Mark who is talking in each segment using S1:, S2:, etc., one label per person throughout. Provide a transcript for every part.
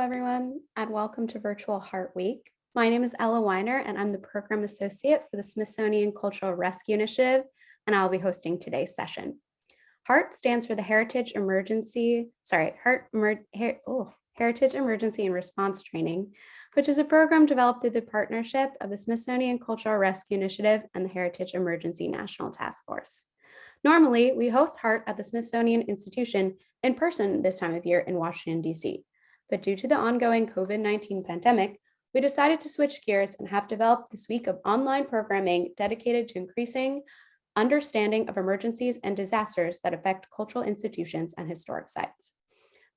S1: everyone, and welcome to Virtual Heart Week. My name is Ella Weiner, and I'm the Program Associate for the Smithsonian Cultural Rescue Initiative, and I'll be hosting today's session. HEART stands for the Heritage Emergency and Response Training, which is a program developed through the partnership of the Smithsonian Cultural Rescue Initiative and the Heritage Emergency National Task Force. Normally, we host HEART at the Smithsonian Institution in person this time of year in Washington, D.C. But due to the ongoing COVID-19 pandemic, we decided to switch gears and have developed this week of online programming dedicated to increasing understanding of emergencies and disasters that affect cultural institutions and historic sites.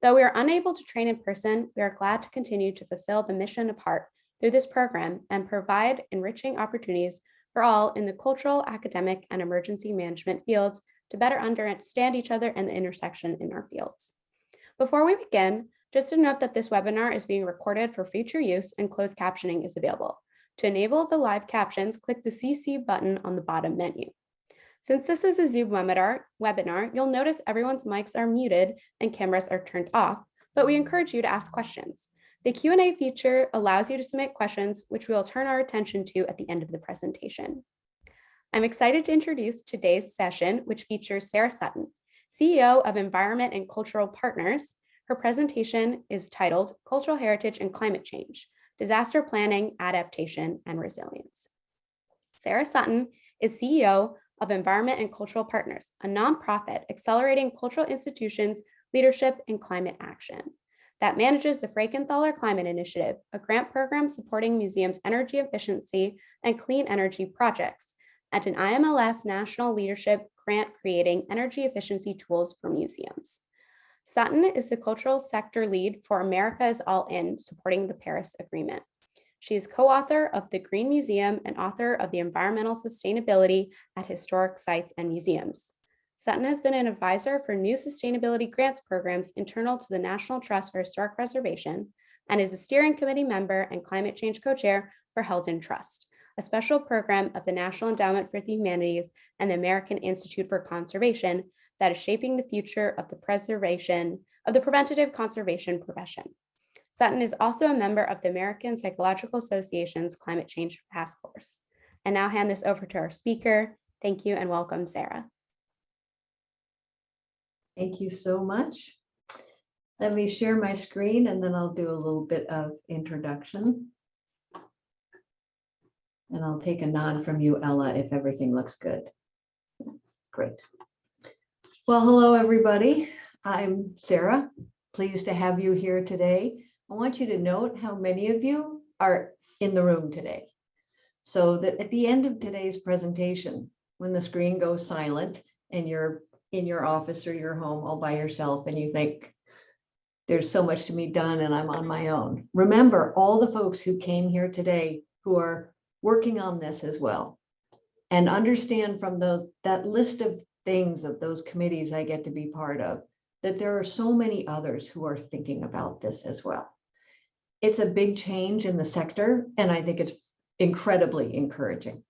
S1: Though we are unable to train in person, we are glad to continue to fulfill the mission of HEART through this program and provide enriching opportunities for all in the cultural, academic, and emergency management fields to better understand each other and the intersection in our fields. Before we begin, just to note that this webinar is being recorded for future use and closed captioning is available. To enable the live captions, click the CC button on the bottom menu. Since this is a Zoom webinar, you'll notice everyone's mics are muted and cameras are turned off, but we encourage you to ask questions. The Q&A feature allows you to submit questions, which we will turn our attention to at the end of the presentation. I'm excited to introduce today's session, which features Sarah Sutton, CEO of Environment and Cultural Partners. Her presentation is titled Cultural Heritage and Climate Change, Disaster Planning, Adaptation, and Resilience. Sarah Sutton is CEO of Environment and Cultural Partners, a nonprofit accelerating cultural institutions, leadership, and climate action that manages the Frankenthaler Climate Initiative, a grant program supporting museums' energy efficiency and clean energy projects, and an IMLS national leadership grant creating energy efficiency tools for museums. Sutton is the cultural sector lead for America is All In, supporting the Paris Agreement. She is co-author of The Green Museum and author of the Environmental Sustainability at Historic Sites and Museums. Sutton has been an advisor for new sustainability grants programs internal to the National Trust for Historic Preservation and is a steering committee member and climate change co-chair for Held in Trust, a special program of the National Endowment for the Humanities and the American Institute for Conservation that is shaping the future of the preventative conservation profession. Sutton is also a member of the American Psychological Association's Climate Change Task Force. I now hand this over to our speaker. Thank you and welcome, Sarah.
S2: Thank you so much. Let me share my screen and then I'll do a little bit of introduction. And I'll take a nod from you, Ella, if everything looks good. Great. Well, hello, everybody. I'm Sarah. Pleased to have you here today. I want you to note how many of you are in the room today. So that at the end of today's presentation, when the screen goes silent and you're in your office or your home all by yourself and you think, there's so much to be done and I'm on my own. Remember all the folks who came here today who are working on this as well. And understand from that list of things of those committees I get to be part of, that there are so many others who are thinking about this as well. It's a big change in the sector, and I think it's incredibly encouraging.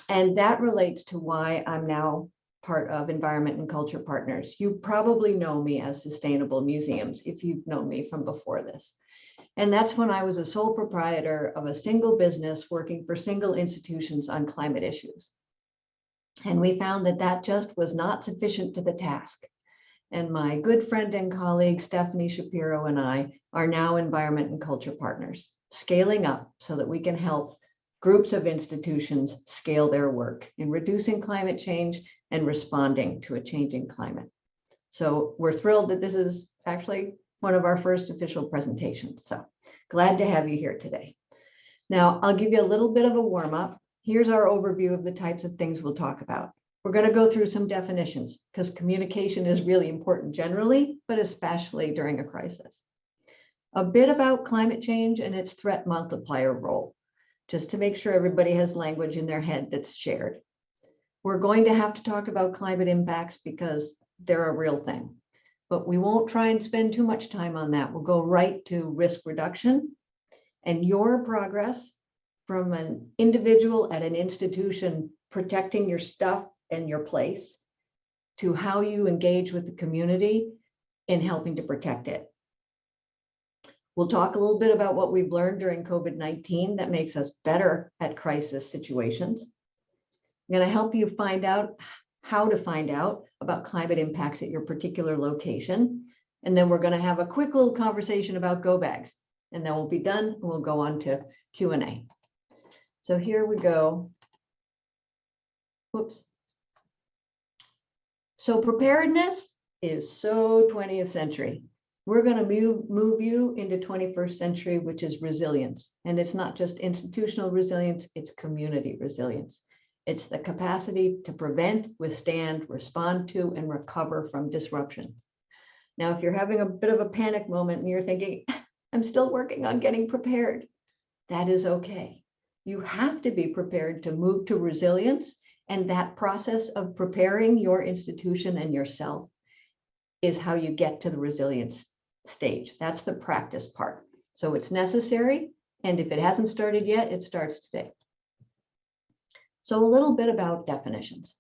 S2: And that relates to why I'm now part of Environment and Culture Partners. You probably know me as Sustainable Museums if you've known me from before this. And that's when I was a sole proprietor of a single business working for single institutions on climate issues. And we found that that just was not sufficient to the task. And my good friend and colleague, Stephanie Shapiro, and I are now Environment and Culture Partners, scaling up so that we can help groups of institutions scale their work in reducing climate change and responding to a changing climate. So we're thrilled that this is actually one of our first official presentations. So glad to have you here today. Now, I'll give you a little bit of a warm up. Here's our overview of the types of things we'll talk about. We're going to go through some definitions because communication is really important generally, but especially during a crisis. A bit about climate change and its threat multiplier role, just to make sure everybody has language in their head that's shared. We're going to have to talk about climate impacts because they're a real thing, but we won't try and spend too much time on that. We'll go right to risk reduction and your progress from an individual at an institution protecting your stuff and your place to how you engage with the community in helping to protect it. We'll talk a little bit about what we've learned during COVID-19 that makes us better at crisis situations. I'm going to help you find out how to find out about climate impacts at your particular location. And then we're going to have a quick little conversation about go bags. And then we'll be done and we'll go on to Q&A. So here we go. Whoops. So preparedness is so 20th century. We're going to move you into 21st century, which is resilience. And it's not just institutional resilience, it's community resilience. It's the capacity to prevent, withstand, respond to, and recover from disruptions. Now, if you're having a bit of a panic moment and you're thinking, I'm still working on getting prepared, that is okay. You have to be prepared to move to resilience, and that process of preparing your institution and yourself is how you get to the resilience stage. That's the practice part. So it's necessary, and if it hasn't started yet, it starts today. So a little bit about definitions.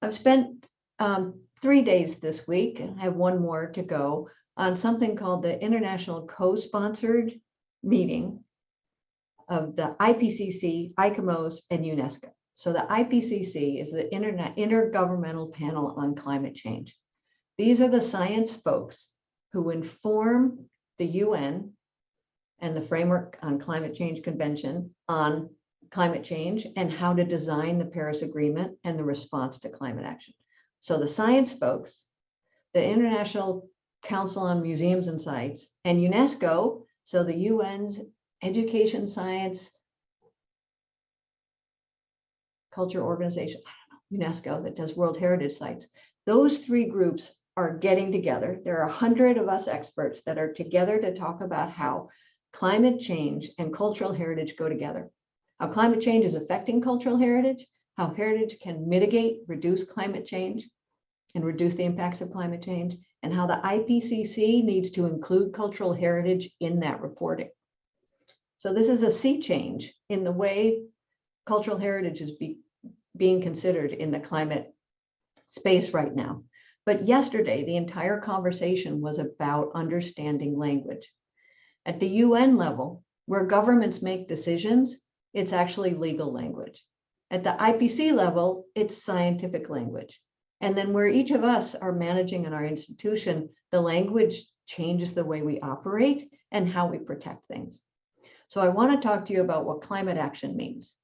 S2: I've spent 3 days this week, and I have one more to go, on something called the International Co-Sponsored Meeting of the IPCC, ICMOS, and UNESCO. So the IPCC is the Intergovernmental Panel on Climate Change. These are the science folks who inform the UN and the Framework on Climate Change Convention on climate change and how to design the Paris Agreement and the response to climate action. So the science folks, the International Council on Museums and Sites, and UNESCO, so the UN's Education, Science, Culture Organization, UNESCO, that does World Heritage Sites. Those three groups are getting together. There are 100 of us experts that are together to talk about how climate change and cultural heritage go together, how climate change is affecting cultural heritage, how heritage can mitigate, reduce climate change, and reduce the impacts of climate change, and how the IPCC needs to include cultural heritage in that reporting. So this is a sea change in the way cultural heritage is being considered in the climate space right now. But yesterday, the entire conversation was about understanding language. At the UN level, where governments make decisions, it's actually legal language. At the IPC level, it's scientific language. And then where each of us are managing in our institution, the language changes the way we operate and how we protect things. So I want to talk to you about what climate action means.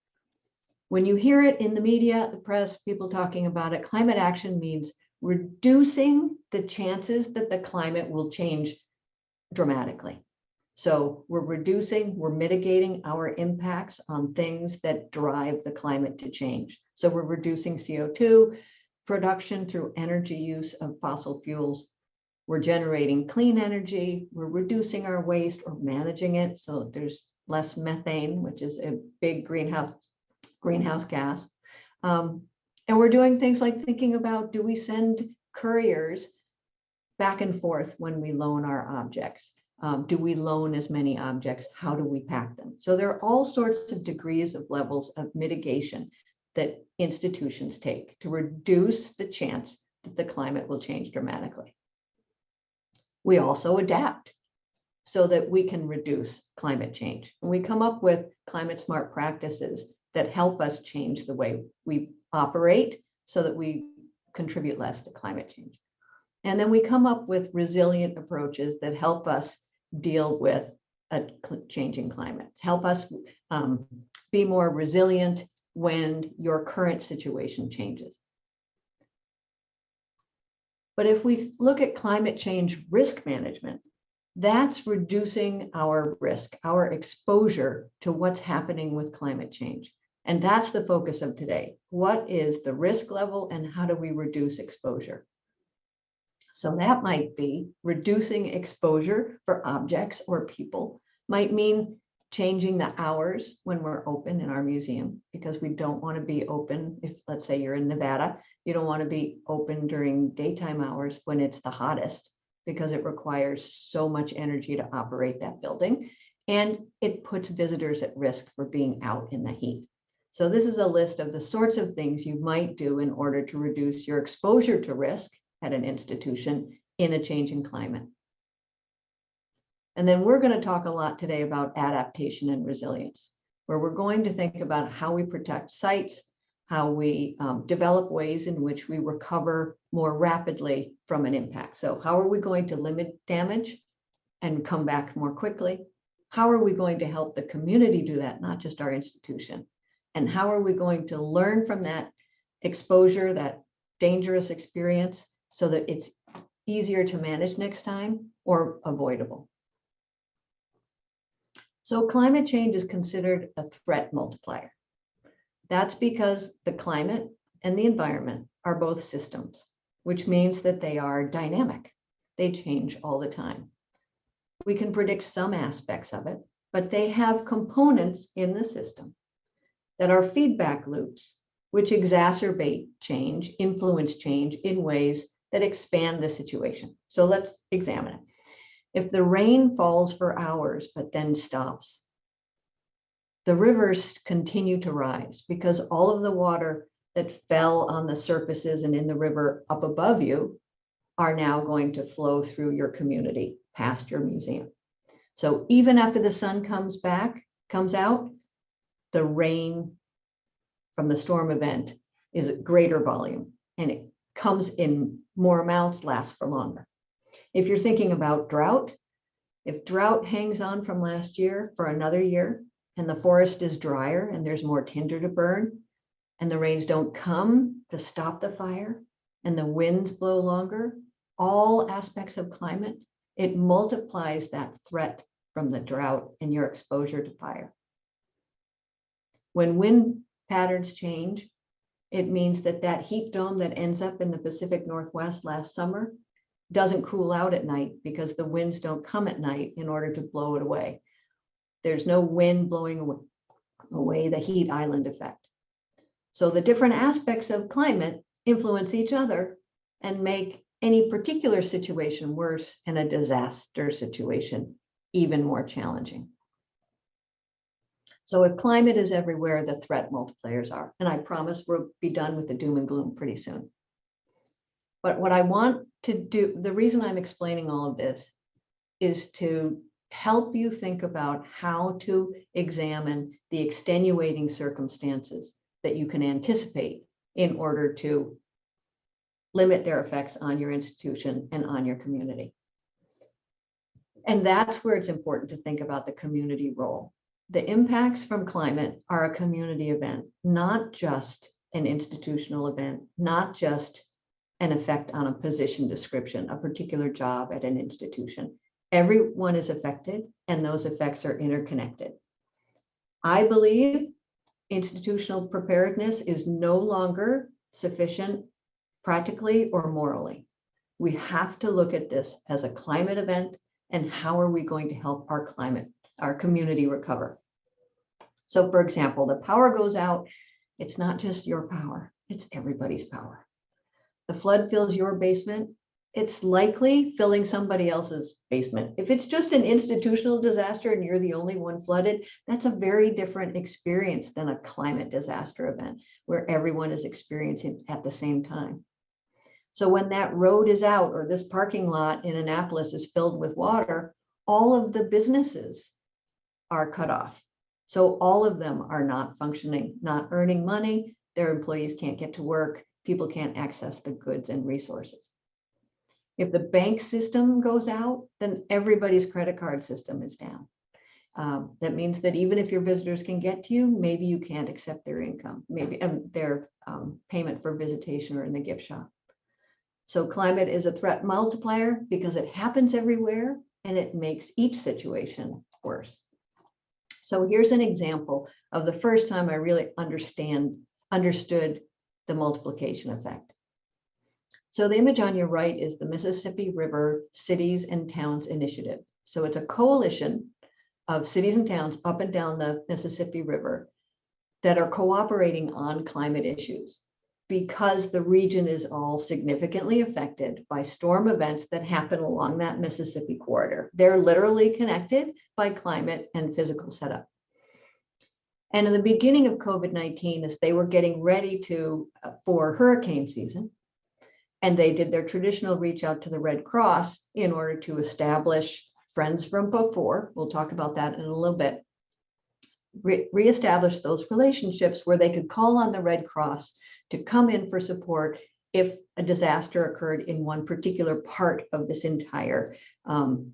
S2: When you hear it in the media, the press, people talking about it, climate action means reducing the chances that the climate will change dramatically. So we're mitigating our impacts on things that drive the climate to change. So we're reducing CO2 production through energy use of fossil fuels. We're generating clean energy. We're reducing our waste or managing it so there's less methane, which is a big greenhouse gas. And we're doing things like thinking about, do we send couriers back and forth when we loan our objects? Do we loan as many objects? How do we pack them? So there are all sorts of degrees of levels of mitigation that institutions take to reduce the chance that the climate will change dramatically. We also adapt so that we can reduce climate change. And we come up with climate smart practices that help us change the way we operate so that we contribute less to climate change. And then we come up with resilient approaches that help us deal with a changing climate, help us be more resilient when your current situation changes. But if we look at climate change risk management, that's reducing our risk, our exposure to what's happening with climate change. And that's the focus of today. What is the risk level and how do we reduce exposure? So that might be reducing exposure for objects or people, might mean changing the hours when we're open in our museum, because we don't want to be open. If, let's say you're in Nevada, you don't want to be open during daytime hours when it's the hottest, because it requires so much energy to operate that building. And it puts visitors at risk for being out in the heat. So this is a list of the sorts of things you might do in order to reduce your exposure to risk at an institution in a changing climate. And then we're going to talk a lot today about adaptation and resilience, where we're going to think about how we protect sites, how we develop ways in which we recover more rapidly from an impact. So how are we going to limit damage and come back more quickly? How are we going to help the community do that, not just our institution? And how are we going to learn from that exposure, that dangerous experience, so that it's easier to manage next time or avoidable? So climate change is considered a threat multiplier. That's because the climate and the environment are both systems, which means that they are dynamic. They change all the time. We can predict some aspects of it, but they have components in the system that are feedback loops, which exacerbate change, influence change in ways that expand the situation. So let's examine it. If the rain falls for hours, but then stops, the rivers continue to rise because all of the water that fell on the surfaces and in the river up above you are now going to flow through your community past your museum. So even after the sun comes out, the rain from the storm event is a greater volume and it comes in more amounts, lasts for longer. If you're thinking about drought, if drought hangs on from last year for another year and the forest is drier and there's more tinder to burn and the rains don't come to stop the fire and the winds blow longer, all aspects of climate, it multiplies that threat from the drought and your exposure to fire. When wind patterns change, it means that that heat dome that ends up in the Pacific Northwest last summer doesn't cool out at night because the winds don't come at night in order to blow it away. There's no wind blowing away the heat island effect. So the different aspects of climate influence each other and make any particular situation worse and a disaster situation even more challenging. So if climate is everywhere, the threat multipliers are, and I promise we'll be done with the doom and gloom pretty soon. But what I want to do, the reason I'm explaining all of this is to help you think about how to examine the extenuating circumstances that you can anticipate in order to limit their effects on your institution and on your community. And that's where it's important to think about the community role. The impacts from climate are a community event, not just an institutional event, not just an effect on a position description, a particular job at an institution. Everyone is affected and those effects are interconnected. I believe institutional preparedness is no longer sufficient practically or morally. We have to look at this as a climate event and how are we going to help our community recover. So for example, the power goes out, it's not just your power, it's everybody's power. The flood fills your basement, it's likely filling somebody else's basement. If it's just an institutional disaster and you're the only one flooded, that's a very different experience than a climate disaster event where everyone is experiencing it at the same time. So when that road is out or this parking lot in Annapolis is filled with water, all of the businesses are cut off. So all of them are not functioning, not earning money. Their employees can't get to work. People can't access the goods and resources. If the bank system goes out, then everybody's credit card system is down. That means that even if your visitors can get to you, maybe you can't accept their income, maybe their payment for visitation or in the gift shop. So climate is a threat multiplier because it happens everywhere and it makes each situation worse. So here's an example of the first time I really understood the multiplication effect. So the image on your right is the Mississippi River Cities and Towns Initiative. So it's a coalition of cities and towns up and down the Mississippi River that are cooperating on climate issues because the region is all significantly affected by storm events that happen along that Mississippi corridor. They're literally connected by climate and physical setup. And in the beginning of COVID-19, as they were getting ready for hurricane season, and they did their traditional reach out to the Red Cross in order to establish friends from before, we'll talk about that in a little bit, reestablish those relationships where they could call on the Red Cross to come in for support if a disaster occurred in one particular part of this entire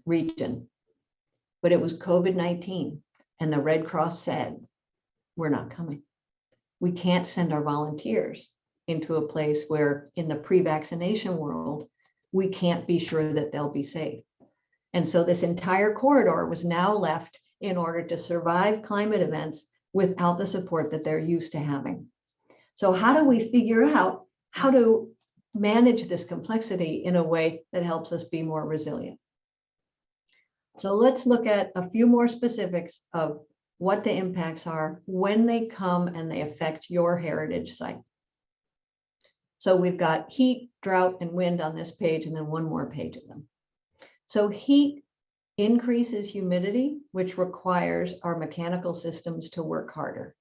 S2: region. But it was COVID-19, and the Red Cross said, we're not coming. We can't send our volunteers into a place where in the pre-vaccination world, we can't be sure that they'll be safe. And so this entire corridor was now left in order to survive climate events without the support that they're used to having. So how do we figure out how to manage this complexity in a way that helps us be more resilient? So let's look at a few more specifics of what the impacts are when they come and they affect your heritage site. So we've got heat, drought, and wind on this page, and then one more page of them. So heat increases humidity, which requires our mechanical systems to work harder,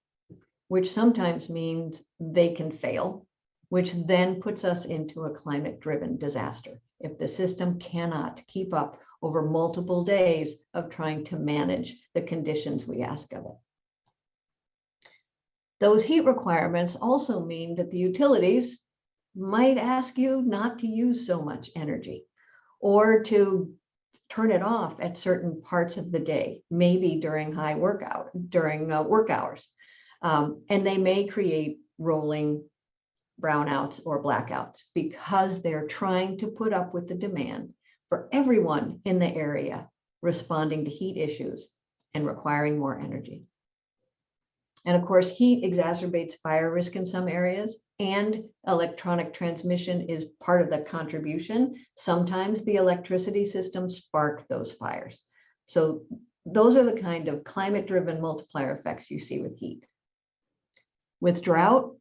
S2: which sometimes means they can fail, which then puts us into a climate-driven disaster if the system cannot keep up over multiple days of trying to manage the conditions we ask of it. Those heat requirements also mean that the utilities might ask you not to use so much energy or to turn it off at certain parts of the day, maybe during work hours. And they may create rolling brownouts or blackouts because they're trying to put up with the demand for everyone in the area responding to heat issues and requiring more energy. And of course, heat exacerbates fire risk in some areas, and electronic transmission is part of the contribution. Sometimes the electricity systems spark those fires. So those are the kind of climate-driven multiplier effects you see with heat. With drought,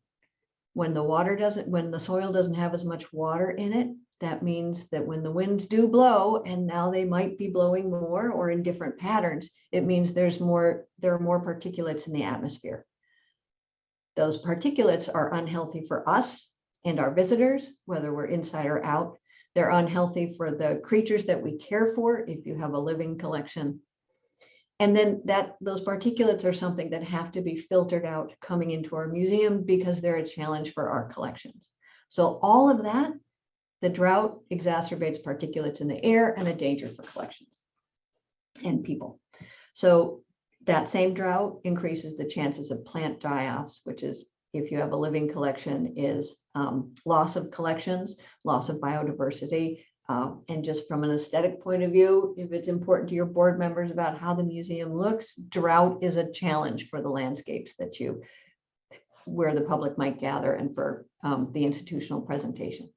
S2: when the soil doesn't have as much water in it, that means that when the winds do blow, and now they might be blowing more or in different patterns, it means there are more particulates in the atmosphere. Those particulates are unhealthy for us and our visitors, whether we're inside or out. They're unhealthy for the creatures that we care for if you have a living collection. And then those particulates are something that have to be filtered out coming into our museum because they're a challenge for our collections. So all of that, the drought exacerbates particulates in the air and a danger for collections and people. So that same drought increases the chances of plant die-offs, which is, if you have a living collection, is loss of collections, loss of biodiversity. And just from an aesthetic point of view, if it's important to your board members about how the museum looks, drought is a challenge for the landscapes where the public might gather and for the institutional presentation.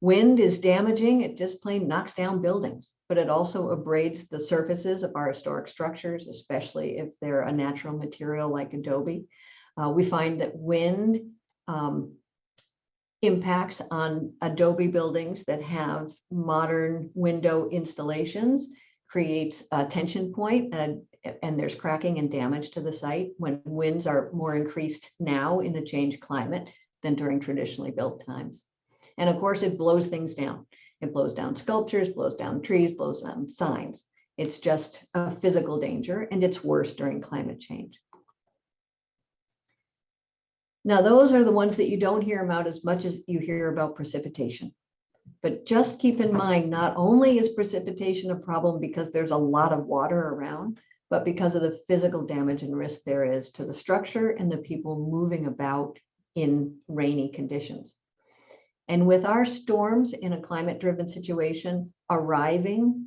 S2: Wind is damaging. It just plain knocks down buildings, but it also abrades the surfaces of our historic structures, especially if they're a natural material like adobe. We find that wind impacts on adobe buildings that have modern window installations, creates a tension point, and there's cracking and damage to the site when winds are more increased now in a changed climate than during traditionally built times. And of course, it blows things down. It blows down sculptures, blows down trees, blows down signs. It's just a physical danger, and it's worse during climate change. Now, those are the ones that you don't hear about as much as you hear about precipitation. But just keep in mind, not only is precipitation a problem because there's a lot of water around, but because of the physical damage and risk there is to the structure and the people moving about in rainy conditions. And with our storms in a climate-driven situation arriving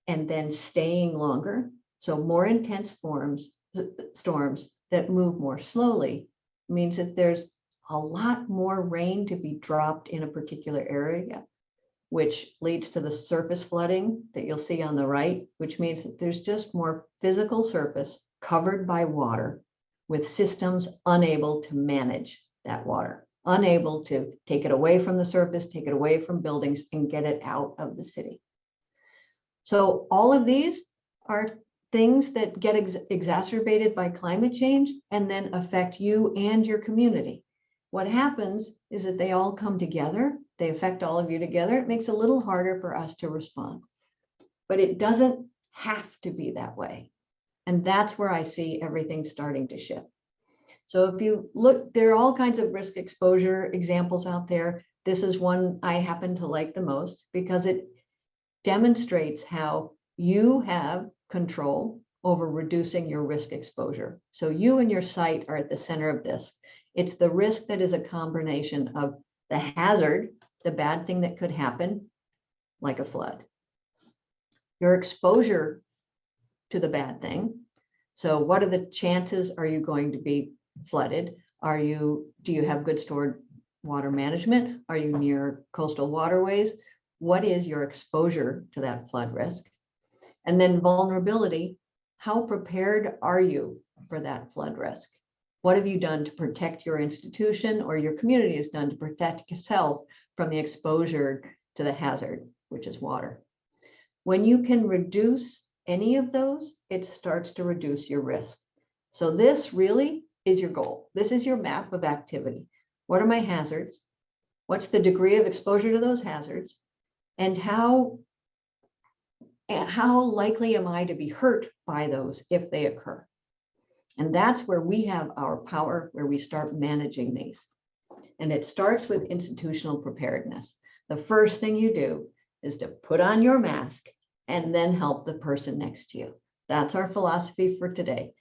S2: and then staying longer, so more intense storms that move more slowly, means that there's a lot more rain to be dropped in a particular area, which leads to the surface flooding that you'll see on the right, which means that there's just more physical surface covered by water with systems unable to manage that water, unable to take it away from the surface, take it away from buildings, and get it out of the city. So all of these are things that get exacerbated by climate change and then affect you and your community. What happens is that they all come together, they affect all of you together. It makes it a little harder for us to respond. but it doesn't have to be that way. And that's where I see everything starting to shift. So if you look, there are all kinds of risk exposure examples out there. This is one I happen to like the most because it demonstrates how you have control over reducing your risk exposure. So you and your site are at the center of this. It's the risk that is a combination of the hazard, the bad thing that could happen, like a flood, your exposure to the bad thing. So what are the chances? Are you going to be flooded? Do you have good stored water management? Are you near coastal waterways? What is your exposure to that flood risk? And then vulnerability, how prepared are you for that flood risk? What have you done to protect your institution or your community has done to protect yourself from the exposure to the hazard, which is water? When you can reduce any of those, it starts to reduce your risk. So this really is your goal. This is your map of activity. What are my hazards? What's the degree of exposure to those hazards? And how likely am I to be hurt by those if they occur? And that's where we have our power, where we start managing these. And it starts with institutional preparedness. The first thing you do is to put on your mask and then help the person next to you. That's our philosophy for today.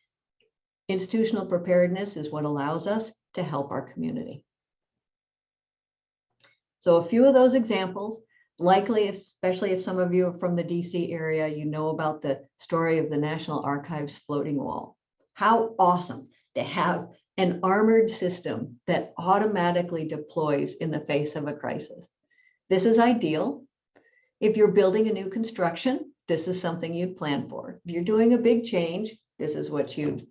S2: Institutional preparedness is what allows us to help our community. So a few of those examples, likely, especially if some of you are from the DC area, you know about the story of the National Archives floating wall. How awesome to have an armored system that automatically deploys in the face of a crisis. This is ideal. If you're building a new construction, this is something you'd plan for. If you're doing a big change, this is what you'd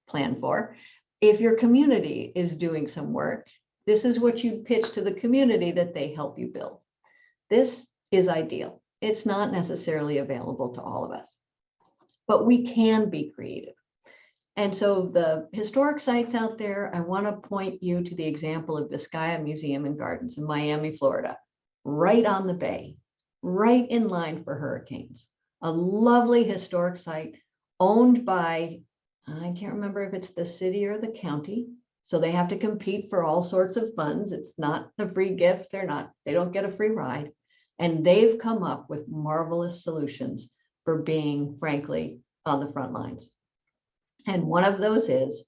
S2: plan for. If your community is doing some work, this is what you'd pitch to the community that they help you build. This is ideal. It's not necessarily available to all of us, but we can be creative. And so the historic sites out there, I want to point you to the example of Vizcaya Museum and Gardens in Miami, Florida, right on the bay, right in line for hurricanes. A lovely historic site owned by, I can't remember if it's the city or the county. So they have to compete for all sorts of funds. It's not a free gift. They don't get a free ride. And they've come up with marvelous solutions for being, frankly, on the front lines. And one of those is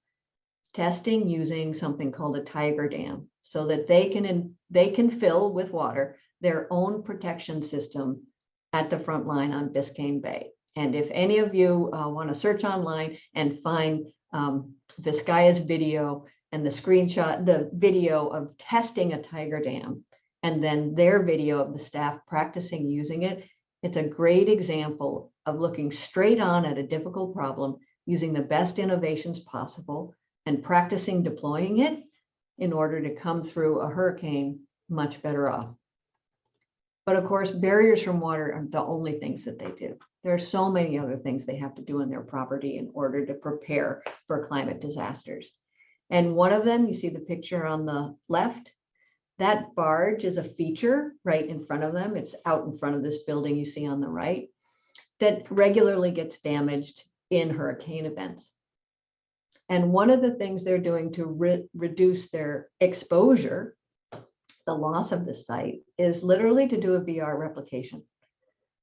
S2: testing using something called a tiger dam so that they can fill with water their own protection system at the front line on Biscayne Bay. And if any of you want to search online and find Vizcaya's video and the video of testing a tiger dam, and then their video of the staff practicing using it, it's a great example of looking straight on at a difficult problem, using the best innovations possible, and practicing deploying it in order to come through a hurricane much better off. But of course, barriers from water aren't the only things that they do. There are so many other things they have to do on their property in order to prepare for climate disasters. And one of them, you see the picture on the left, that barge is a feature right in front of them. It's out in front of this building you see on the right that regularly gets damaged in hurricane events. And one of the things they're doing to reduce their exposure, the loss of the site, is literally to do a VR replication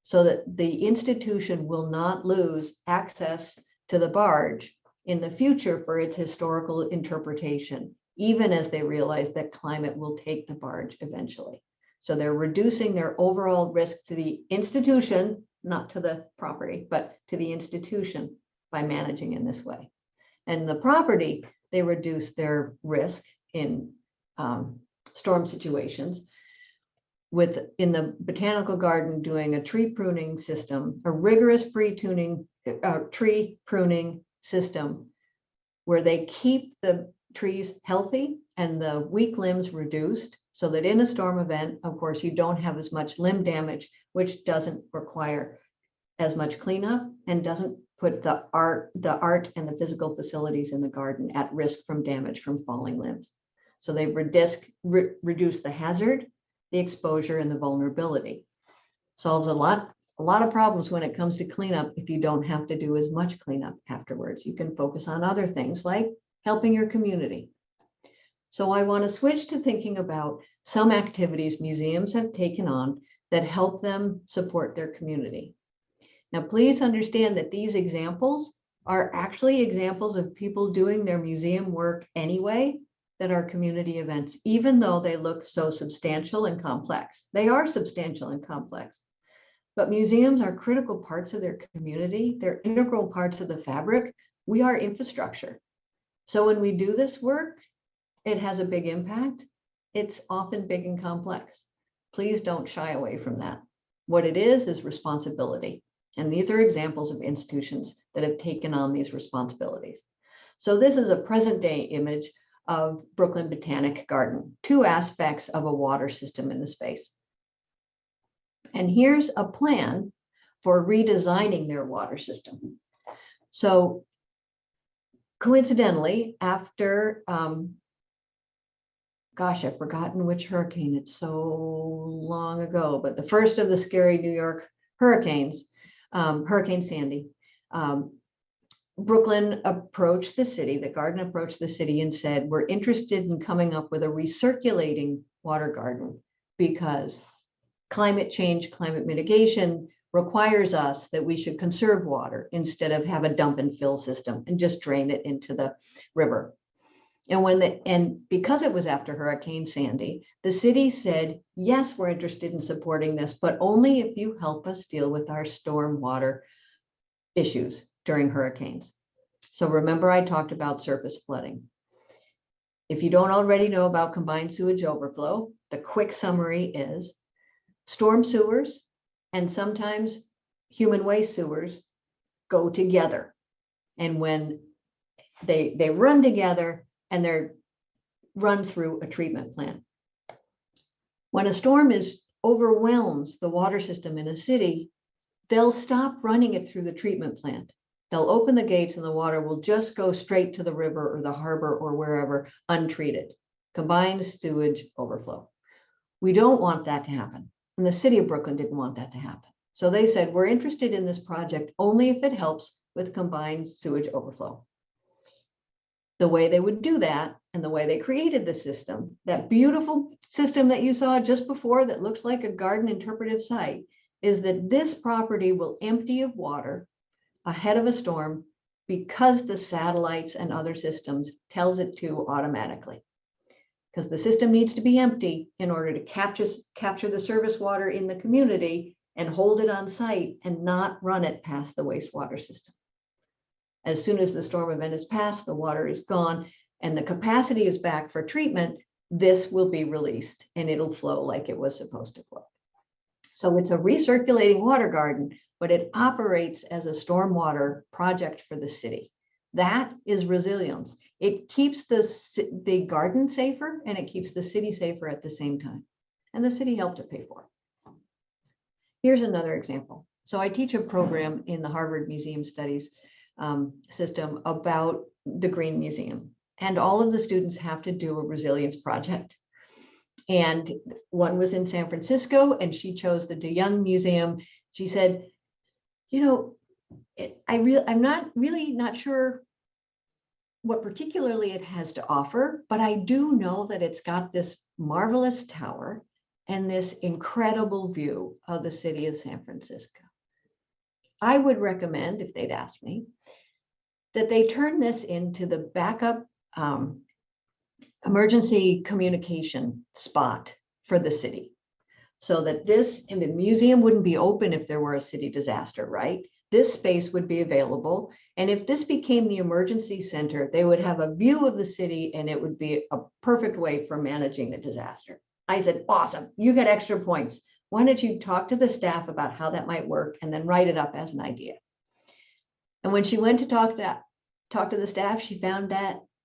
S2: so that the institution will not lose access to the barge in the future for its historical interpretation, even as they realize that climate will take the barge eventually. So they're reducing their overall risk to the institution, not to the property, but to the institution by managing in this way. And the property, they reduce their risk in storm situations in the botanical garden doing a tree pruning system, a rigorous tree pruning system where they keep the trees healthy and the weak limbs reduced so that in a storm event, of course, you don't have as much limb damage, which doesn't require as much cleanup and doesn't put the art and the physical facilities in the garden at risk from damage from falling limbs. So they've reduced the hazard, the exposure, and the vulnerability. Solves a lot a lot of problems when it comes to cleanup if you don't have to do as much cleanup afterwards. You can focus on other things like helping your community. So I want to switch to thinking about some activities museums have taken on that help them support their community. Now, please understand that these examples are actually examples of people doing their museum work anyway that are community events, even though they look so substantial and complex. They are substantial and complex, but museums are critical parts of their community. They're integral parts of the fabric. We are infrastructure. So when we do this work, it has a big impact. It's often big and complex. Please don't shy away from that. What it is responsibility. And these are examples of institutions that have taken on these responsibilities. So this is a present day image of Brooklyn Botanic Garden, two aspects of a water system in the space. And here's a plan for redesigning their water system. So coincidentally, after, gosh, I've forgotten which hurricane, it's so long ago, but the first of the scary New York hurricanes, Hurricane Sandy, Brooklyn approached the city, the garden approached the city and said, we're interested in coming up with a recirculating water garden because climate change, climate mitigation requires us that we should conserve water instead of have a dump and fill system and just drain it into the river. And because it was after Hurricane Sandy, the city said, yes, we're interested in supporting this, but only if you help us deal with our storm water issues during hurricanes. So remember, I talked about surface flooding. If you don't already know about combined sewage overflow, the quick summary is storm sewers and sometimes human waste sewers go together. And when they run together and they're run through a treatment plant. When a storm overwhelms the water system in a city, they'll stop running it through the treatment plant. They'll open the gates and the water will just go straight to the river or the harbor or wherever untreated. Combined sewage overflow. We don't want that to happen. And the city of Brooklyn didn't want that to happen. So they said, we're interested in this project only if it helps with combined sewage overflow. The way they would do that and the way they created the system, that beautiful system that you saw just before that looks like a garden interpretive site, is that this property will empty of water ahead of a storm because the satellites and other systems tells it to automatically. Because the system needs to be empty in order to capture the service water in the community and hold it on site and not run it past the wastewater system. As soon as the storm event is passed, the water is gone and the capacity is back for treatment, this will be released and it'll flow like it was supposed to flow. So it's a recirculating water garden, but it operates as a stormwater project for the city. That is resilience. It keeps the garden safer and it keeps the city safer at the same time. And the city helped to pay for it. Here's another example. So I teach a program in the Harvard Museum Studies system about the Green Museum. And all of the students have to do a resilience project. And one was in San Francisco and she chose the De Young Museum. She said, you know, I'm not sure what particularly it has to offer, but I do know that it's got this marvelous tower and this incredible view of the city of San Francisco. I would recommend, if they'd asked me, that they turn this into the backup emergency communication spot for the city. So that the museum wouldn't be open if there were a city disaster, right? This space would be available. And if this became the emergency center, they would have a view of the city and it would be a perfect way for managing the disaster. I said, awesome, you get extra points. Why don't you talk to the staff about how that might work and then write it up as an idea? And when she went to talk to the staff, she found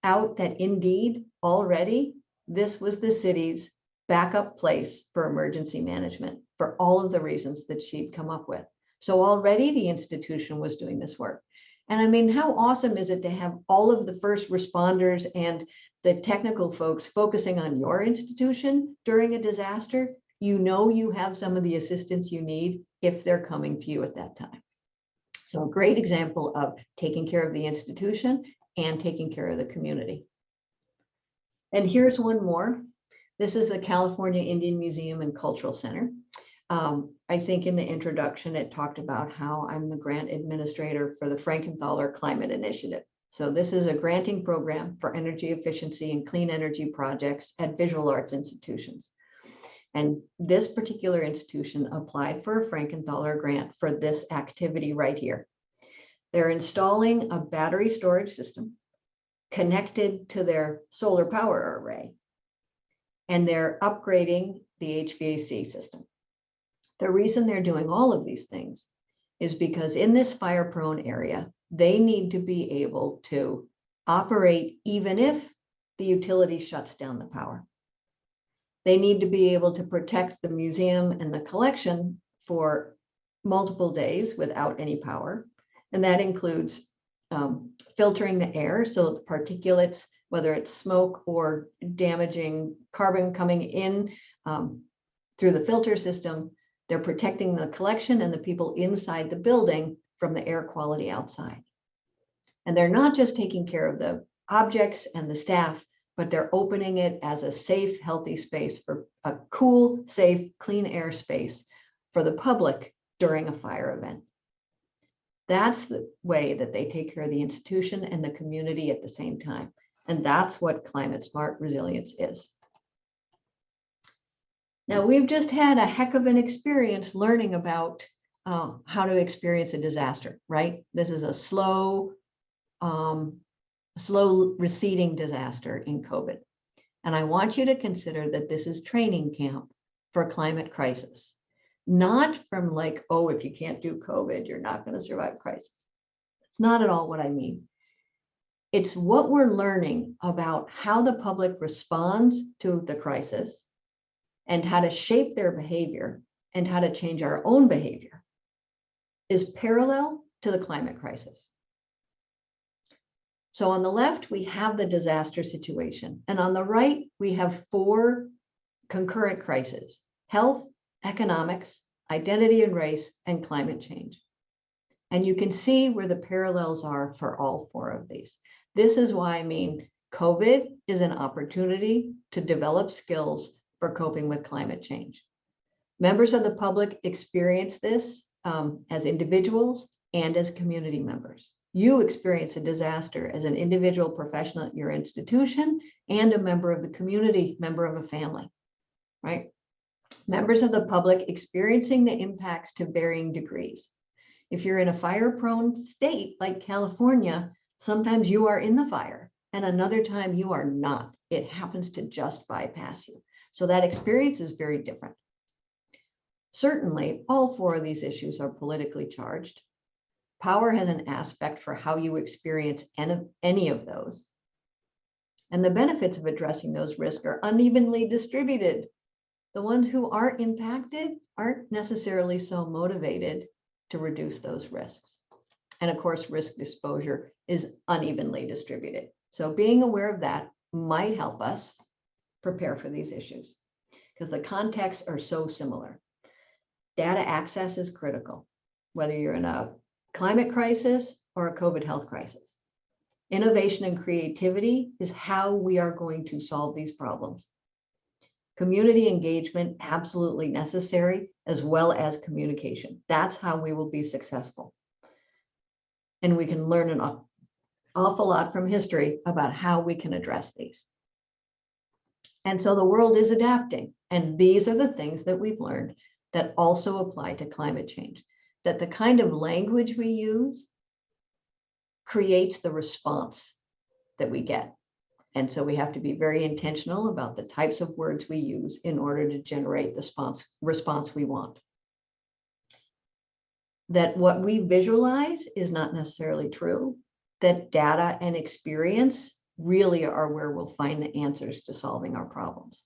S2: out that indeed already this was the city's backup place for emergency management for all of the reasons that she'd come up with. So already the institution was doing this work. And I mean, how awesome is it to have all of the first responders and the technical folks focusing on your institution during a disaster? You know you have some of the assistance you need if they're coming to you at that time. So a great example of taking care of the institution and taking care of the community. And here's one more. This is the California Indian Museum and Cultural Center. I think in the introduction, it talked about how I'm the grant administrator for the Frankenthaler Climate Initiative. So this is a granting program for energy efficiency and clean energy projects at visual arts institutions. And this particular institution applied for a Frankenthaler grant for this activity right here. They're installing a battery storage system connected to their solar power array, and they're upgrading the HVAC system. The reason they're doing all of these things is because in this fire-prone area, they need to be able to operate even if the utility shuts down the power. They need to be able to protect the museum and the collection for multiple days without any power. And that includes filtering the air, so the particulates, whether it's smoke or damaging carbon coming in through the filter system, they're protecting the collection and the people inside the building from the air quality outside. And they're not just taking care of the objects and the staff, but they're opening it as a safe, healthy space for a cool, safe, clean air space for the public during a fire event. That's the way that they take care of the institution and the community at the same time. And that's what climate smart resilience is. Now, we've just had a heck of an experience learning about how to experience a disaster, right? This is a slow receding disaster in COVID. And I want you to consider that this is training camp for climate crisis, not from like, oh, if you can't do COVID, you're not going to survive crisis. That's not at all what I mean. It's what we're learning about how the public responds to the crisis and how to shape their behavior and how to change our own behavior is parallel to the climate crisis. So on the left, we have the disaster situation. And on the right, we have 4 concurrent crises: health, economics, identity and race, and climate change. And you can see where the parallels are for all 4 of these. This is why I mean COVID is an opportunity to develop skills for coping with climate change. Members of the public experience this as individuals and as community members. You experience a disaster as an individual professional at your institution and a member of the community, member of a family, right? Members of the public experiencing the impacts to varying degrees. If you're in a fire-prone state like California, sometimes you are in the fire and another time you are not. It happens to just bypass you. So that experience is very different. Certainly, all 4 of these issues are politically charged. Power has an aspect for how you experience any of those. And the benefits of addressing those risks are unevenly distributed. The ones who aren't impacted aren't necessarily so motivated to reduce those risks. And of course, risk exposure is unevenly distributed. So being aware of that might help us prepare for these issues because the contexts are so similar. Data access is critical, whether you're in a climate crisis or a COVID health crisis. Innovation and creativity is how we are going to solve these problems. Community engagement, absolutely necessary, as well as communication. That's how we will be successful. And we can learn an awful lot from history about how we can address these. And so the world is adapting. And these are the things that we've learned that also apply to climate change, that the kind of language we use creates the response that we get. And so we have to be very intentional about the types of words we use in order to generate the response we want. That what we visualize is not necessarily true, that data and experience really are where we'll find the answers to solving our problems.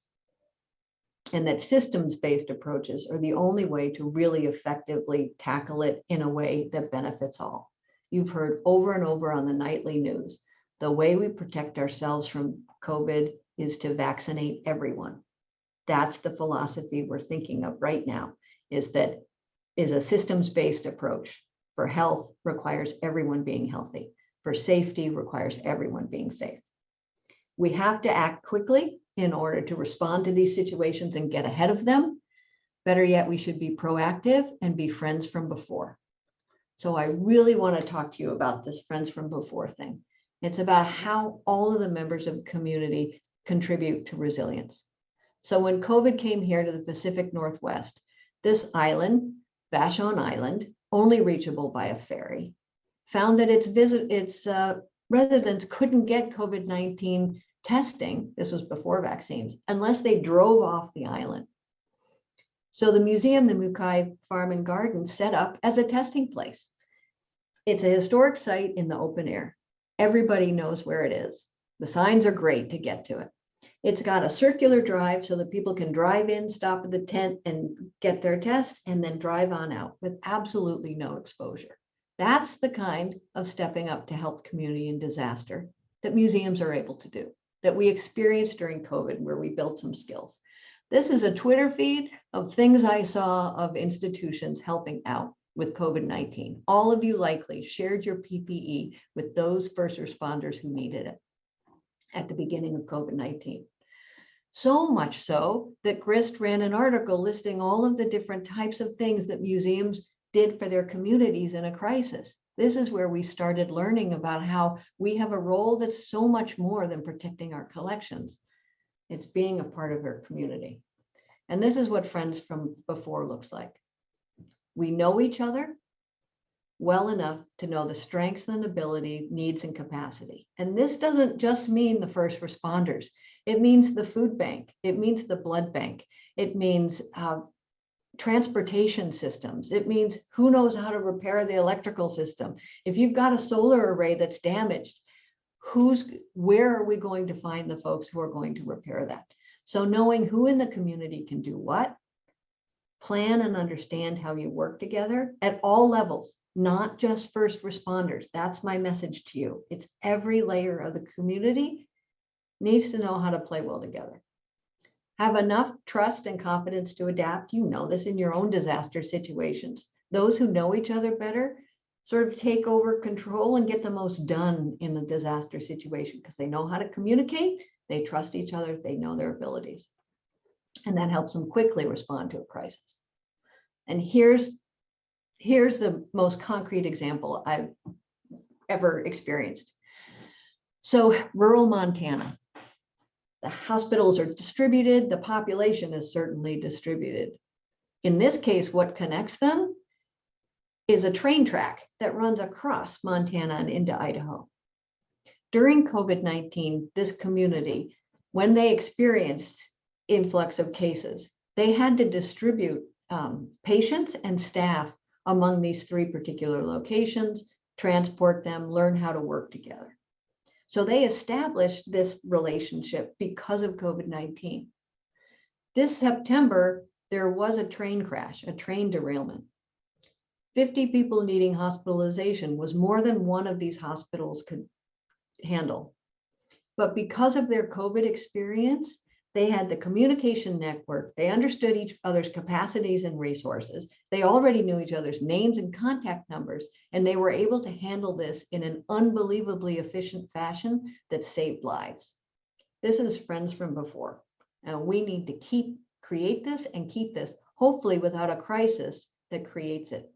S2: And that systems-based approaches are the only way to really effectively tackle it in a way that benefits all. You've heard over and over on the nightly news, the way we protect ourselves from COVID is to vaccinate everyone. That's the philosophy we're thinking of right now, is that is a systems-based approach. For health requires everyone being healthy. For safety requires everyone being safe. We have to act quickly in order to respond to these situations and get ahead of them. Better yet, we should be proactive and be friends from before. So I really want to talk to you about this friends from before thing. It's about how all of the members of the community contribute to resilience. So when COVID came here to the Pacific Northwest, this island, Vashon Island, only reachable by a ferry, found that its residents couldn't get COVID-19 testing, this was before vaccines, unless they drove off the island. So the museum, the Mukai Farm and Garden, set up as a testing place. It's a historic site in the open air. Everybody knows where it is. The signs are great to get to it. It's got a circular drive so that people can drive in, stop at the tent and get their test, and then drive on out with absolutely no exposure. That's the kind of stepping up to help community in disaster that museums are able to do, that we experienced during COVID, where we built some skills. This is a Twitter feed of things I saw of institutions helping out with COVID-19. All of you likely shared your PPE with those first responders who needed it at the beginning of COVID-19. So much so that Grist ran an article listing all of the different types of things that museums did for their communities in a crisis. This is where we started learning about how we have a role that's so much more than protecting our collections. It's being a part of our community. And this is what friends from before looks like. We know each other well enough to know the strengths and ability, needs and capacity. And this doesn't just mean the first responders. It means the food bank. It means the blood bank. It means transportation systems. It means who knows how to repair the electrical system. If you've got a solar array that's damaged, where are we going to find the folks who are going to repair that? So knowing who in the community can do what, plan and understand how you work together at all levels, not just first responders. That's my message to you. It's every layer of the community needs to know how to play well together. Have enough trust and confidence to adapt. You know this in your own disaster situations. Those who know each other better sort of take over control and get the most done in a disaster situation because they know how to communicate, they trust each other, they know their abilities. And that helps them quickly respond to a crisis. And here's the most concrete example I've ever experienced. So rural Montana, the hospitals are distributed, the population is certainly distributed. In this case, what connects them is a train track that runs across Montana and into Idaho. During COVID-19, this community, when they experienced influx of cases, they had to distribute patients and staff among these three particular locations, transport them, learn how to work together. So they established this relationship because of COVID-19. This September, there was a train crash, a train derailment. 50 people needing hospitalization was more than one of these hospitals could handle. But because of their COVID experience, they had the communication network. They understood each other's capacities and resources. They already knew each other's names and contact numbers, and they were able to handle this in an unbelievably efficient fashion that saved lives. This is friends from before, and we need to create this and keep this, hopefully without a crisis that creates it,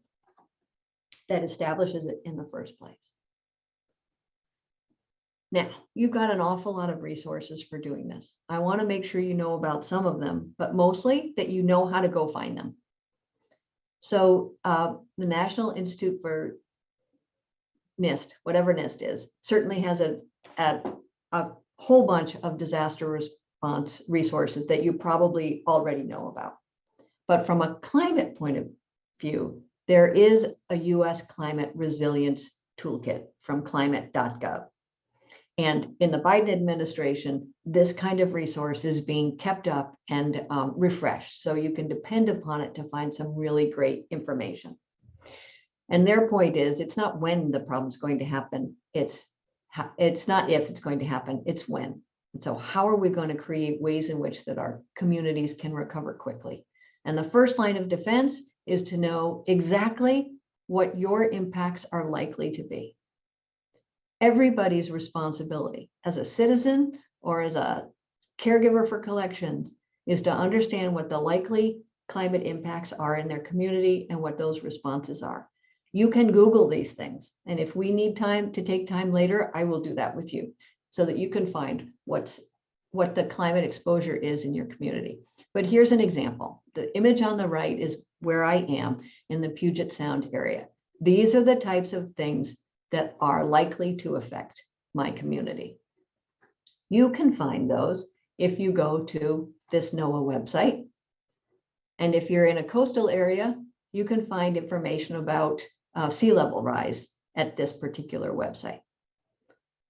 S2: that establishes it in the first place. Now, you've got an awful lot of resources for doing this. I want to make sure you know about some of them, but mostly that you know how to go find them. So the National Institute for NIST, whatever NIST is, certainly has a whole bunch of disaster response resources that you probably already know about. But from a climate point of view, there is a US climate resilience toolkit from climate.gov. And in the Biden administration, this kind of resource is being kept up and refreshed. So you can depend upon it to find some really great information. And their point is, it's not when the problem's going to happen. It's not if it's going to happen, it's when. And so how are we going to create ways in which that our communities can recover quickly? And the first line of defense is to know exactly what your impacts are likely to be. Everybody's responsibility as a citizen or as a caregiver for collections is to understand what the likely climate impacts are in their community and what those responses are. You can Google these things. And if we need time to take time later, I will do that with you so that you can find what the climate exposure is in your community. But here's an example. The image on the right is where I am in the Puget Sound area. These are the types of things that are likely to affect my community. You can find those if you go to this NOAA website. And if you're in a coastal area, you can find information about sea level rise at this particular website.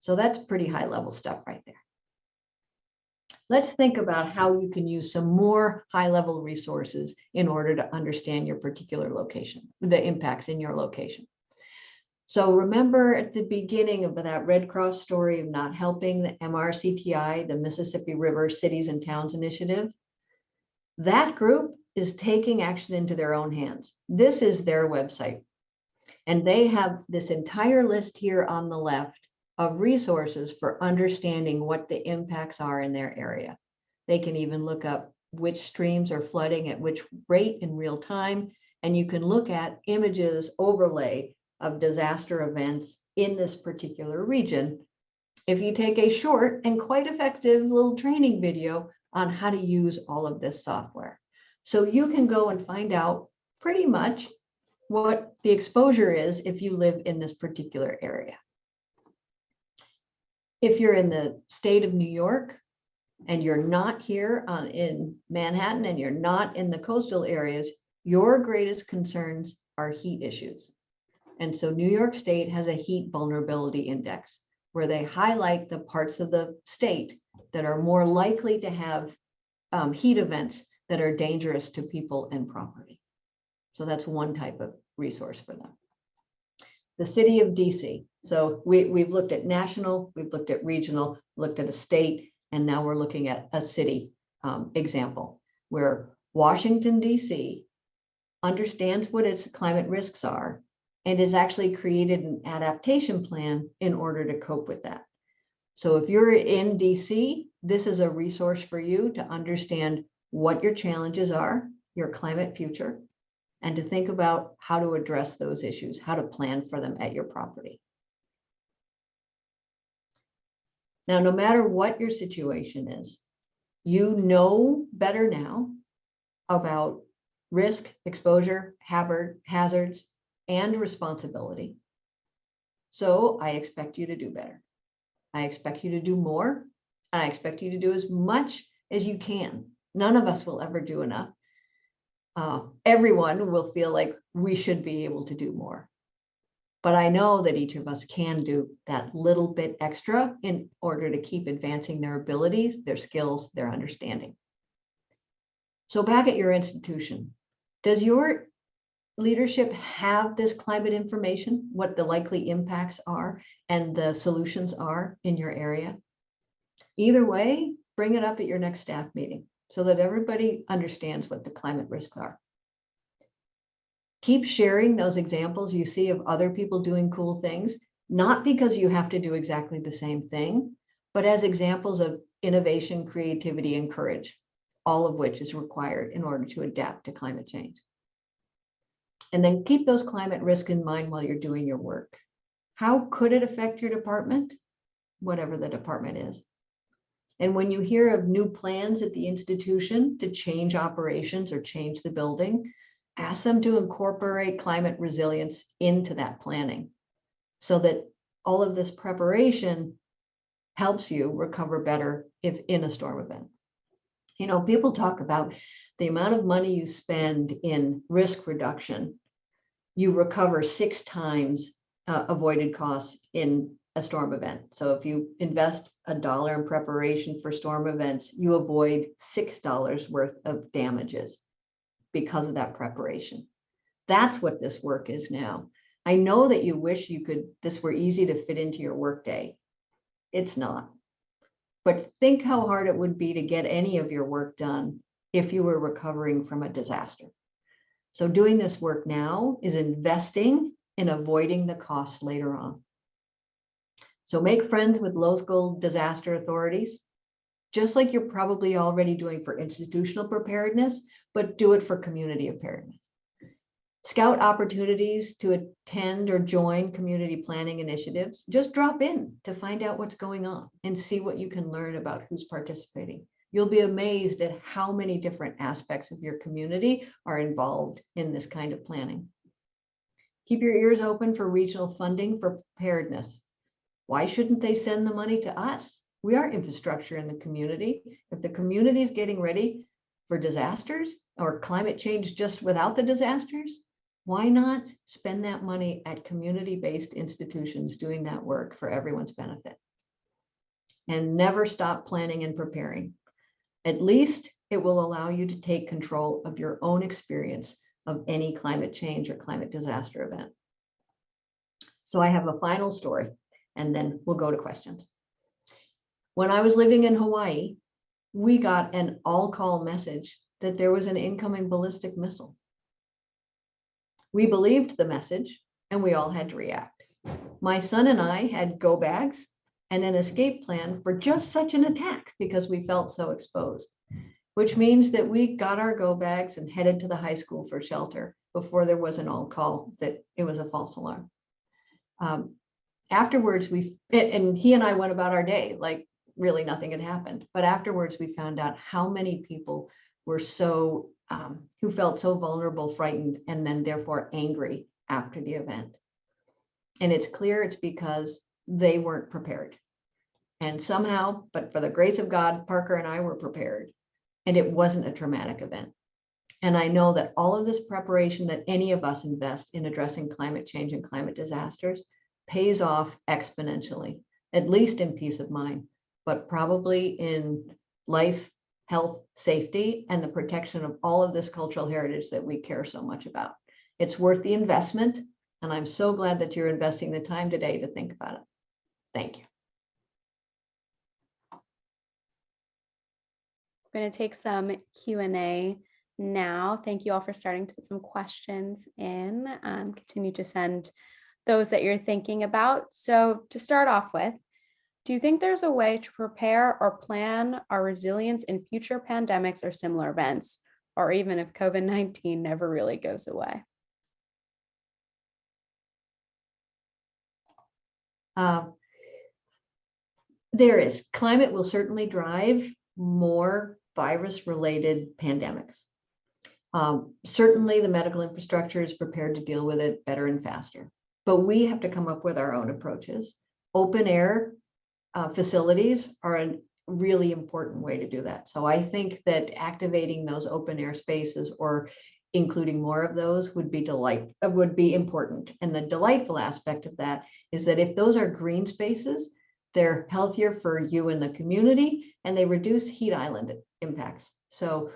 S2: So that's pretty high level stuff right there. Let's think about how you can use some more high level resources in order to understand your particular location, the impacts in your location. So remember at the beginning of that Red Cross story of not helping the MRCTI, the Mississippi River Cities and Towns Initiative? That group is taking action into their own hands. This is their website. And they have this entire list here on the left of resources for understanding what the impacts are in their area. They can even look up which streams are flooding at which rate in real time. And you can look at images overlay of disaster events in this particular region if you take a short and quite effective little training video on how to use all of this software. So you can go and find out pretty much what the exposure is if you live in this particular area. If you're in the state of New York and you're not here in Manhattan and you're not in the coastal areas, your greatest concerns are heat issues. And so New York State has a heat vulnerability index where they highlight the parts of the state that are more likely to have heat events that are dangerous to people and property. So that's one type of resource for them. The city of DC. So we've looked at national, we've looked at regional, looked at a state, and now we're looking at a city example where Washington, DC understands what its climate risks are and has actually created an adaptation plan in order to cope with that. So if you're in DC, this is a resource for you to understand what your challenges are, your climate future, and to think about how to address those issues, how to plan for them at your property. Now, no matter what your situation is, you know better now about risk, exposure, hazards, and responsibility. So I expect you to do better. I expect you to do more, and I expect you to do as much as you can. None of us will ever do enough. Everyone will feel like we should be able to do more. But I know that each of us can do that little bit extra in order to keep advancing their abilities, their skills, their understanding. So back at your institution, does your leadership have this climate information, what the likely impacts are and the solutions are in your area? Either way, bring it up at your next staff meeting so that everybody understands what the climate risks are. Keep sharing those examples you see of other people doing cool things, not because you have to do exactly the same thing, but as examples of innovation, creativity, and courage, all of which is required in order to adapt to climate change. And then keep those climate risks in mind while you're doing your work. How could it affect your department? Whatever the department is. And when you hear of new plans at the institution to change operations or change the building, ask them to incorporate climate resilience into that planning so that all of this preparation helps you recover better if in a storm event. You know, people talk about the amount of money you spend in risk reduction, you recover 6 times avoided costs in a storm event. So if you invest $1 in preparation for storm events, you avoid $6 worth of damages because of that preparation. That's what this work is now. I know that you wish this were easy to fit into your workday. It's not. But think how hard it would be to get any of your work done if you were recovering from a disaster. So doing this work now is investing in avoiding the costs later on. So make friends with local disaster authorities, just like you're probably already doing for institutional preparedness, but do it for community preparedness. Scout opportunities to attend or join community planning initiatives. Just drop in to find out what's going on and see what you can learn about who's participating. You'll be amazed at how many different aspects of your community are involved in this kind of planning. Keep your ears open for regional funding for preparedness. Why shouldn't they send the money to us? We are infrastructure in the community. If the community is getting ready for disasters or climate change just without the disasters, why not spend that money at community-based institutions doing that work for everyone's benefit? And never stop planning and preparing. At least it will allow you to take control of your own experience of any climate change or climate disaster event. So I have a final story, and then we'll go to questions. When I was living in Hawaii, we got an all-call message that there was an incoming ballistic missile. We believed the message, and we all had to react. My son and I had go bags and an escape plan for just such an attack because we felt so exposed, which means that we got our go bags and headed to the high school for shelter before there was an all call that it was a false alarm. Afterwards, and he and I went about our day like really nothing had happened. But afterwards, we found out how many people were so who felt so vulnerable, frightened, and then therefore angry after the event. And it's clear it's because they weren't prepared. And somehow, but for the grace of God, Parker and I were prepared, and it wasn't a traumatic event. And I know that all of this preparation that any of us invest in addressing climate change and climate disasters pays off exponentially, at least in peace of mind, but probably in life, health, safety, and the protection of all of this cultural heritage that we care so much about. It's worth the investment, and I'm so glad that you're investing the time today to think about it. Thank you.
S1: We're going to take some Q&A now. Thank you all for starting to put some questions in. Continue to send those that you're thinking about. So to start off with, do you think there's a way to prepare or plan our resilience in future pandemics or similar events, or even if COVID-19 never really goes away?
S2: There is. Climate will certainly drive more virus-related pandemics. Certainly the medical infrastructure is prepared to deal with it better and faster, but we have to come up with our own approaches. Open air facilities are a really important way to do that. So I think that activating those open air spaces or including more of those would be important. And the delightful aspect of that is that if those are green spaces, they're healthier for you and the community, and they reduce heat island impacts. So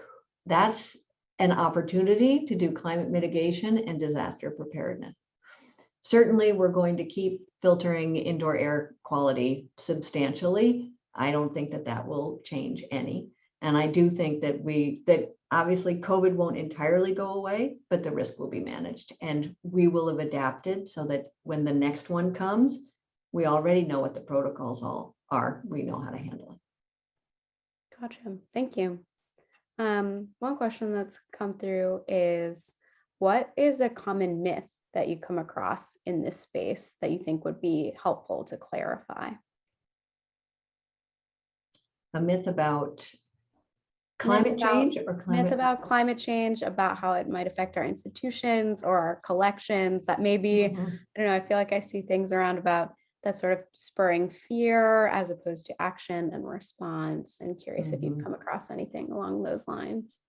S2: that's an opportunity to do climate mitigation and disaster preparedness. Certainly, we're going to keep filtering indoor air quality substantially. I don't think that that will change any. And I do think that that obviously COVID won't entirely go away, but the risk will be managed. And we will have adapted so that when the next one comes, we already know what the protocols all are. We know how to handle it.
S1: Gotcha. Thank you. One question that's come through is, what is a common myth that you come across in this space that you think would be helpful to clarify?
S2: A myth about climate change or climate?
S1: Myth about climate change, about how it might affect our institutions or our collections that maybe, I don't know, I feel like I see things around about that sort of spurring fear as opposed to action and response. And curious if you've come across anything along those lines.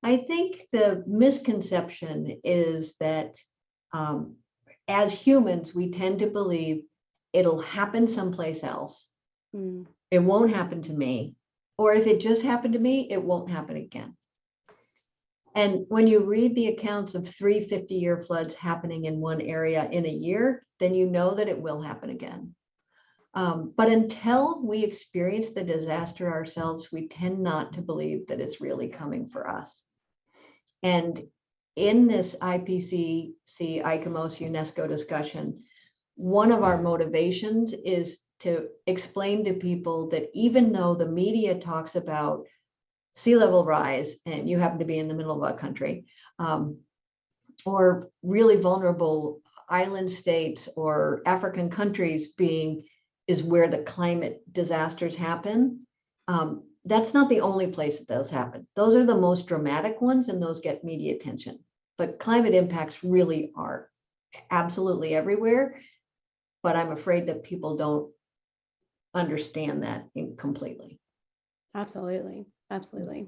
S2: I think the misconception is that as humans, we tend to believe it'll happen someplace else. It won't happen to me. Or if it just happened to me, it won't happen again. And when you read the accounts of 3 50-year floods happening in one area in a year, then you know that it will happen again. But until we experience the disaster ourselves, we tend not to believe that it's really coming for us. And in this IPCC, ICOMOS, UNESCO discussion, one of our motivations is to explain to people that even though the media talks about sea level rise, and you happen to be in the middle of a country, or really vulnerable island states or African countries is where the climate disasters happen. That's not the only place that those happen. Those are the most dramatic ones, and those get media attention. But climate impacts really are absolutely everywhere. But I'm afraid that people don't understand that completely.
S1: Absolutely. Absolutely.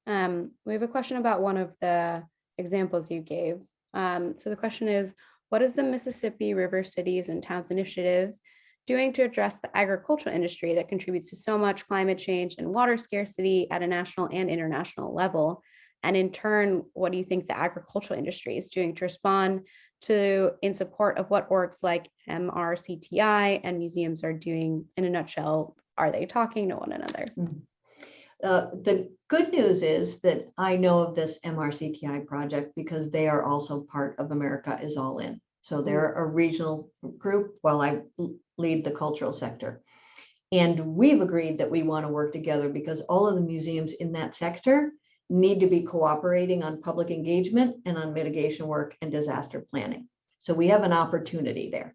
S1: We have a question about one of the examples you gave. So the question is, what is the Mississippi River Cities and Towns Initiatives doing to address the agricultural industry that contributes to so much climate change and water scarcity at a national and international level? And in turn, what do you think the agricultural industry is doing to respond to in support of what orgs like MRCTI and museums are doing? In a nutshell, are they talking to one another?
S2: The good news is that I know of this MRCTI project because they are also part of America is All In. So they're a regional group while I lead the cultural sector. And we've agreed that we want to work together because all of the museums in that sector need to be cooperating on public engagement and on mitigation work and disaster planning. So we have an opportunity there.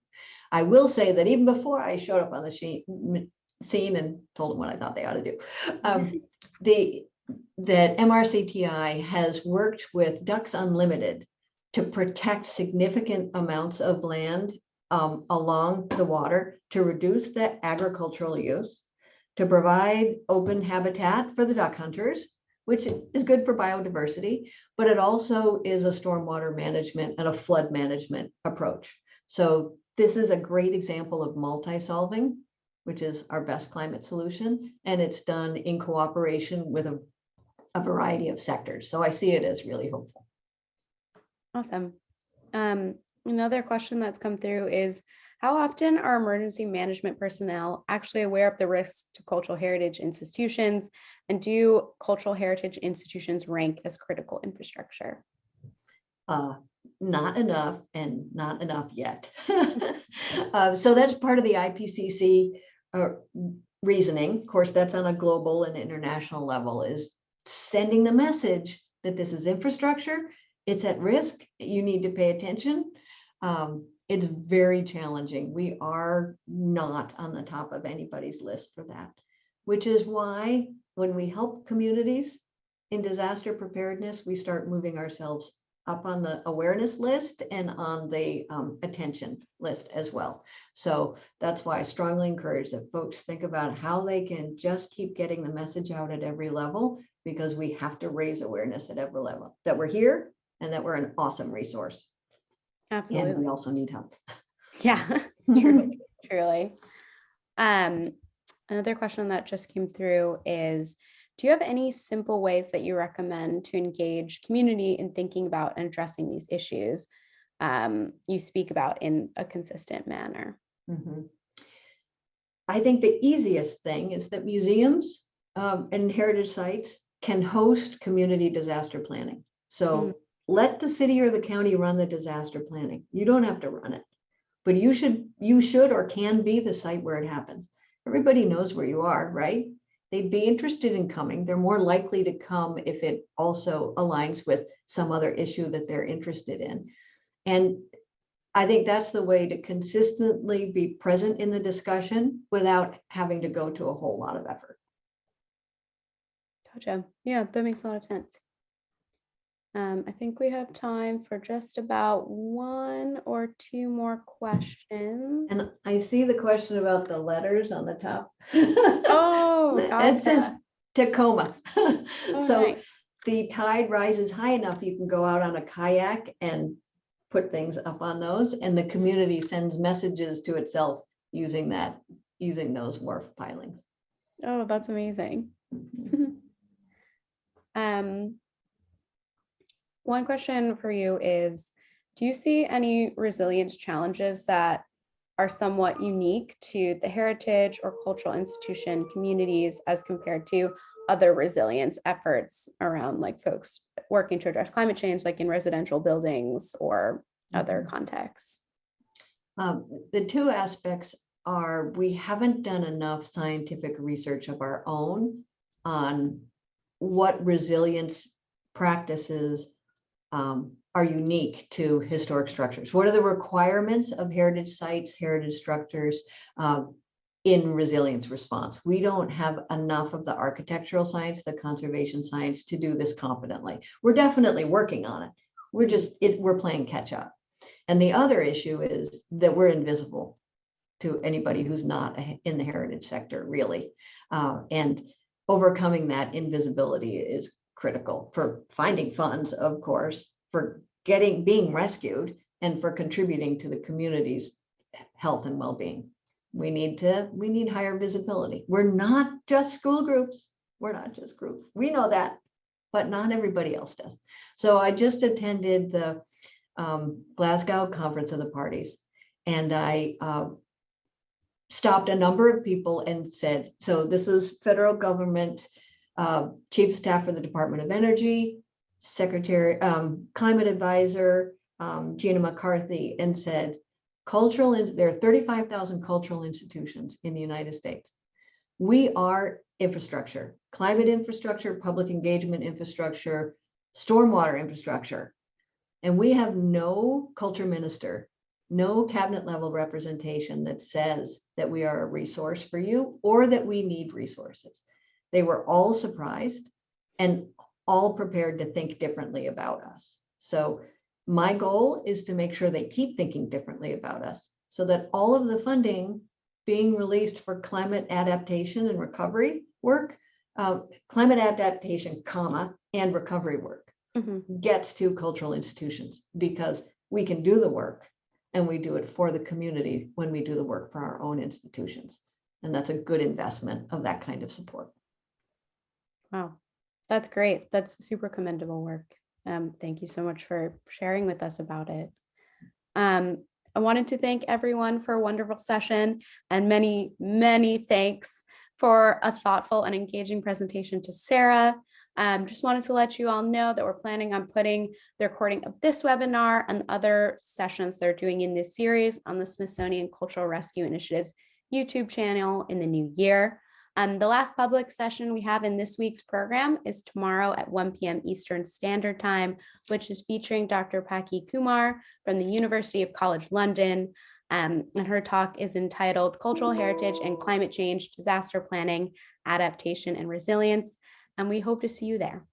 S2: I will say that even before I showed up on the scene and told them what I thought they ought to do, that MRCTI has worked with Ducks Unlimited to protect significant amounts of land along the water to reduce the agricultural use, to provide open habitat for the duck hunters, which is good for biodiversity, but it also is a stormwater management and a flood management approach. So this is a great example of multi-solving, which is our best climate solution, and it's done in cooperation with a variety of sectors. So I see it as really hopeful.
S1: Awesome. Another question that's come through is, how often are emergency management personnel actually aware of the risks to cultural heritage institutions? And do cultural heritage institutions rank as critical infrastructure?
S2: Not enough, and not enough yet. So that's part of the IPCC reasoning. Of course, that's on a global and international level, is sending the message that this is infrastructure, it's at risk, you need to pay attention. It's very challenging. We are not on the top of anybody's list for that, which is why when we help communities in disaster preparedness, we start moving ourselves up on the awareness list and on the attention list as well. So that's why I strongly encourage that folks think about how they can just keep getting the message out at every level, because we have to raise awareness at every level that we're here and that we're an awesome resource.
S1: Absolutely.
S2: And we also need help.
S1: Yeah, truly, truly. Another question that just came through is, do you have any simple ways that you recommend to engage community in thinking about and addressing these issues you speak about in a consistent manner?
S2: I think the easiest thing is that museums and heritage sites can host community disaster planning. So let the city or the county run the disaster planning. You don't have to run it, but you should or can be the site where it happens. Everybody knows where you are, right? They'd be interested in coming. They're more likely to come if it also aligns with some other issue that they're interested in. And I think that's the way to consistently be present in the discussion without having to go to a whole lot of effort.
S1: Gotcha. Yeah, that makes a lot of sense. I think we have time for just about one or two more questions.
S2: And I see the question about the letters on the top.
S1: Oh, gotcha.
S2: It says Tacoma.
S1: Oh,
S2: So
S1: nice.
S2: the tide rises high enough, you can go out on a kayak and put things up on those, and the community sends messages to itself using those wharf pilings.
S1: Oh, that's amazing. One question for you is, do you see any resilience challenges that are somewhat unique to the heritage or cultural institution communities as compared to other resilience efforts around like folks working to address climate change, like in residential buildings or other contexts?
S2: The two aspects are we haven't done enough scientific research of our own on what resilience practices are unique to historic structures. What are the requirements of heritage sites, heritage structures in resilience response? We don't have enough of the architectural science, the conservation science to do this competently. We're definitely working on it. We're playing catch up. And the other issue is that we're invisible to anybody who's not in the heritage sector, really. And overcoming that invisibility is critical for finding funds, of course, for being rescued, and for contributing to the community's health and well-being. We need higher visibility. We're not just school groups. We're not just groups. We know that, but not everybody else does. So I just attended the Glasgow Conference of the Parties, and I stopped a number of people and said, so this is federal government, chief of staff for the Department of Energy, secretary, climate advisor, Gina McCarthy, and said, there are 35,000 cultural institutions in the United States. We are infrastructure, climate infrastructure, public engagement infrastructure, stormwater infrastructure. And we have no culture minister, no cabinet level representation that says that we are a resource for you or that we need resources. They were all surprised and all prepared to think differently about us. So my goal is to make sure they keep thinking differently about us so that all of the funding being released for climate adaptation and recovery work, climate adaptation, and recovery work gets to cultural institutions, because we can do the work and we do it for the community when we do the work for our own institutions. And that's a good investment of that kind of support.
S1: Wow, that's great. That's super commendable work. Thank you so much for sharing with us about it. I wanted to thank everyone for a wonderful session, and many, many thanks for a thoughtful and engaging presentation to Sarah. Just wanted to let you all know that we're planning on putting the recording of this webinar and other sessions they're doing in this series on the Smithsonian Cultural Rescue Initiative's YouTube channel in the new year. The last public session we have in this week's program is tomorrow at 1 p.m. Eastern Standard Time, which is featuring Dr. Paki Kumar from the University of College London. And her talk is entitled Cultural Heritage and Climate Change, Disaster Planning, Adaptation, and Resilience. And we hope to see you there.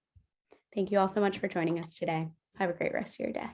S1: Thank you all so much for joining us today. Have a great rest of your day.